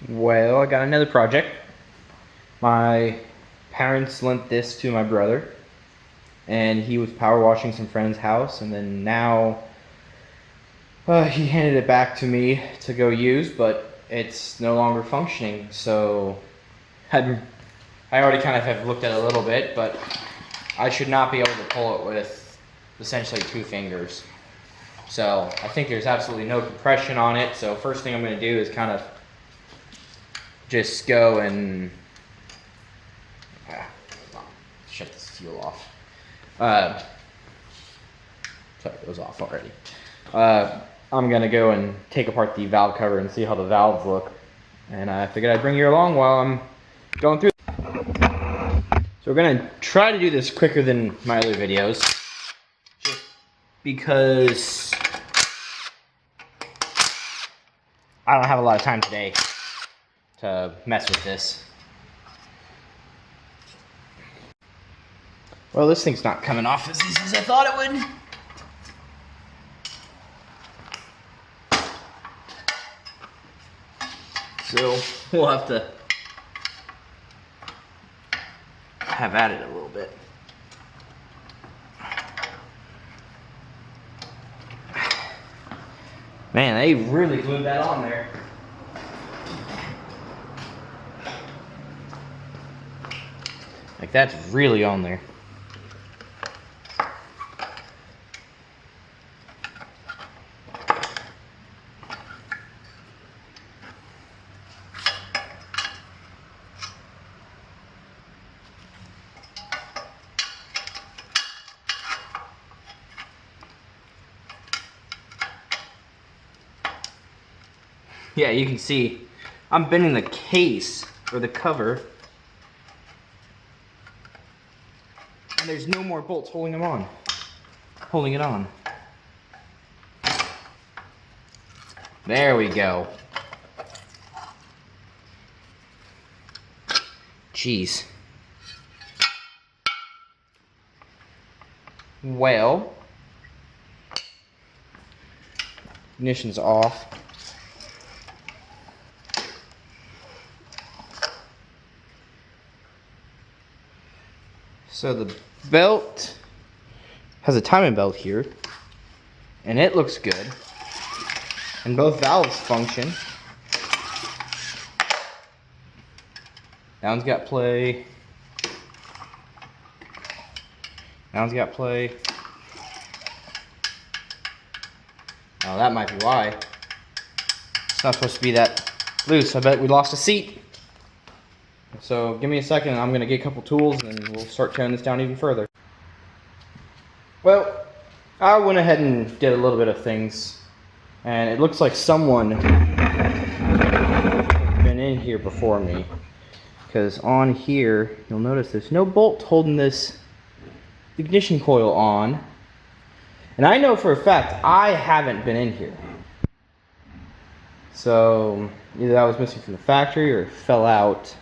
Well, I got another project. My parents lent this to my brother, and he was power washing some friend's house, and then now he handed it back to me to go use, but it's no longer functioning. So I already kind of have looked at it a little bit, but I should not be able to pull it with essentially 2 fingers. So I think there's absolutely no compression on it. So first thing I'm going to do is kind of just go and shut this fuel off. Sorry, it was off already. I'm gonna go and take apart the valve cover and see how the valves look. And I figured I'd bring you along while I'm going through. So we're gonna try to do this quicker than my other videos, just because I don't have a lot of time today to mess with this. Well, this thing's not coming off as easy as I thought it would. So we'll have to have at it a little bit. Man, they really glued that on there. Like, that's really on there. Yeah, you can see I'm bending the case or the cover, and there's no more bolts holding it on. There we go. Jeez. Well, ignition's off. So the belt has a timing belt here, and it looks good. And both valves function. That one's got play. That one's got play. Oh, that might be why. It's not supposed to be that loose. I bet we lost a seat. So give me a second and I'm going to get a couple tools and we'll start tearing this down even further. Well, I went ahead and did a little bit of things, and it looks like someone been in here before me, because on here you'll notice there's no bolt holding this ignition coil on, and I know for a fact I haven't been in here. So either that was missing from the factory or it fell out.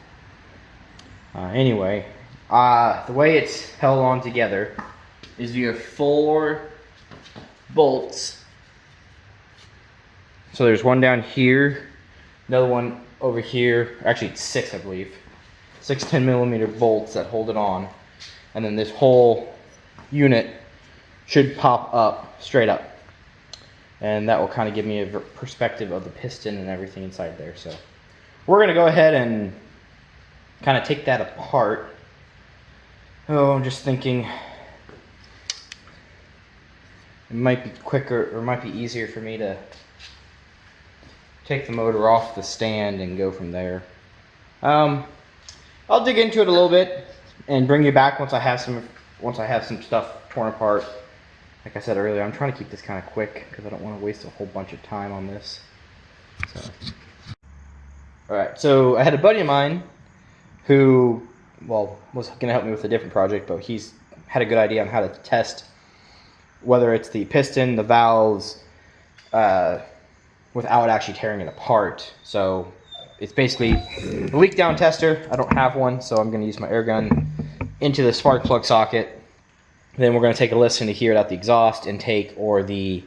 Anyway, the way it's held on together is you have 4 bolts. So there's one down here, another one over here, actually it's 6 I believe. 6 10mm bolts that hold it on. And then this whole unit should pop up, straight up. And that will kind of give me a perspective of the piston and everything inside there. So we're going to go ahead and kind of take that apart. Oh, I'm just thinking it might be quicker, or it might be easier for me to take the motor off the stand and go from there. I'll dig into it a little bit and bring you back once I have some stuff torn apart. Like I said earlier, I'm trying to keep this kind of quick because I don't want to waste a whole bunch of time on this. So, all right. So I had a buddy of mine who, well, was going to help me with a different project, but he's had a good idea on how to test whether it's the piston, the valves, without actually tearing it apart. So it's basically a leak down tester. I don't have one, so I'm going to use my air gun into the spark plug socket. Then we're going to take a listen to hear it at the exhaust intake or the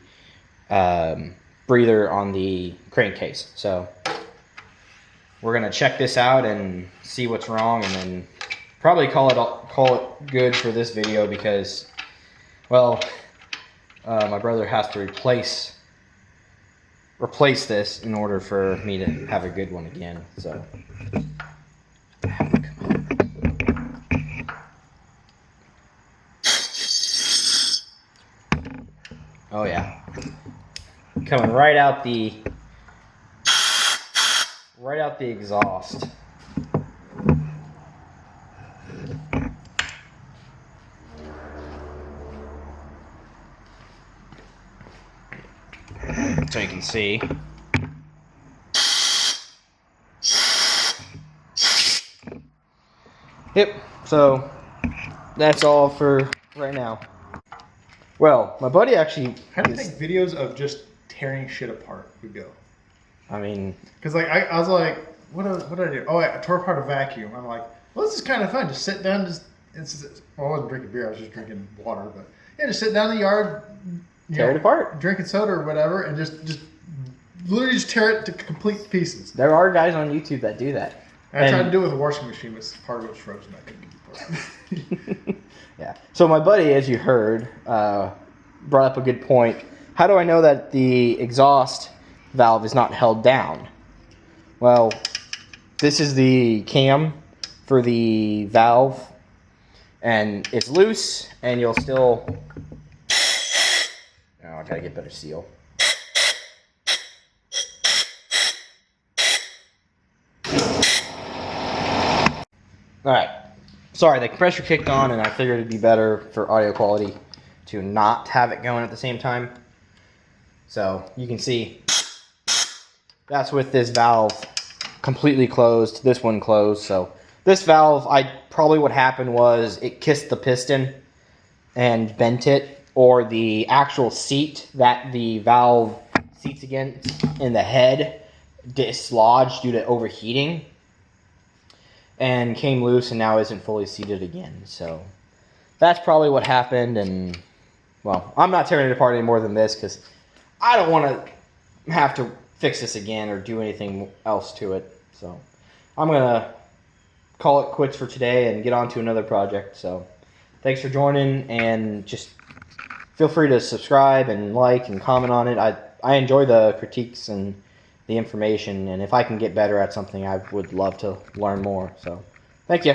breather on the crankcase. So we're gonna check this out and see what's wrong, and then probably call it good for this video because, well, my brother has to replace this in order for me to have a good one again. So. Oh yeah, coming right out the exhaust. So you can see. Yep, so that's all for right now. Well, my buddy actually... How do you think videos of just tearing shit apart would go? I mean... Because like I was like, what did I do? Oh, I tore apart a vacuum. I'm like, well, this is kind of fun. Just sit down, well, I wasn't drinking beer. I was just drinking water. But yeah, just sit down in the yard. Tear it apart. Drinking soda or whatever, and just literally just tear it to complete pieces. There are guys on YouTube that do that. I tried to do it with a washing machine, but part of it was frozen. I couldn't get it apart. Yeah. So my buddy, as you heard, brought up a good point. How do I know that the exhaust valve is not held down? Well, this is the cam for the valve, and it's loose, and you'll still... Oh, I gotta get better seal. Alright. Sorry, the compressor kicked on, and I figured it'd be better for audio quality to not have it going at the same time. So, you can see that's with this valve completely closed, this one closed. So, this valve, probably what happened was it kissed the piston and bent it, or the actual seat that the valve seats against in the head dislodged due to overheating and came loose and now isn't fully seated again. So that's probably what happened. And well, I'm not tearing it apart any more than this because I don't want to have to fix this again or do anything else to it. So I'm gonna call it quits for today and get on to another project. So thanks for joining, and just feel free to subscribe and like and comment on it. I enjoy the critiques and the information, and if I can get better at something, I would love to learn more. So, thank you.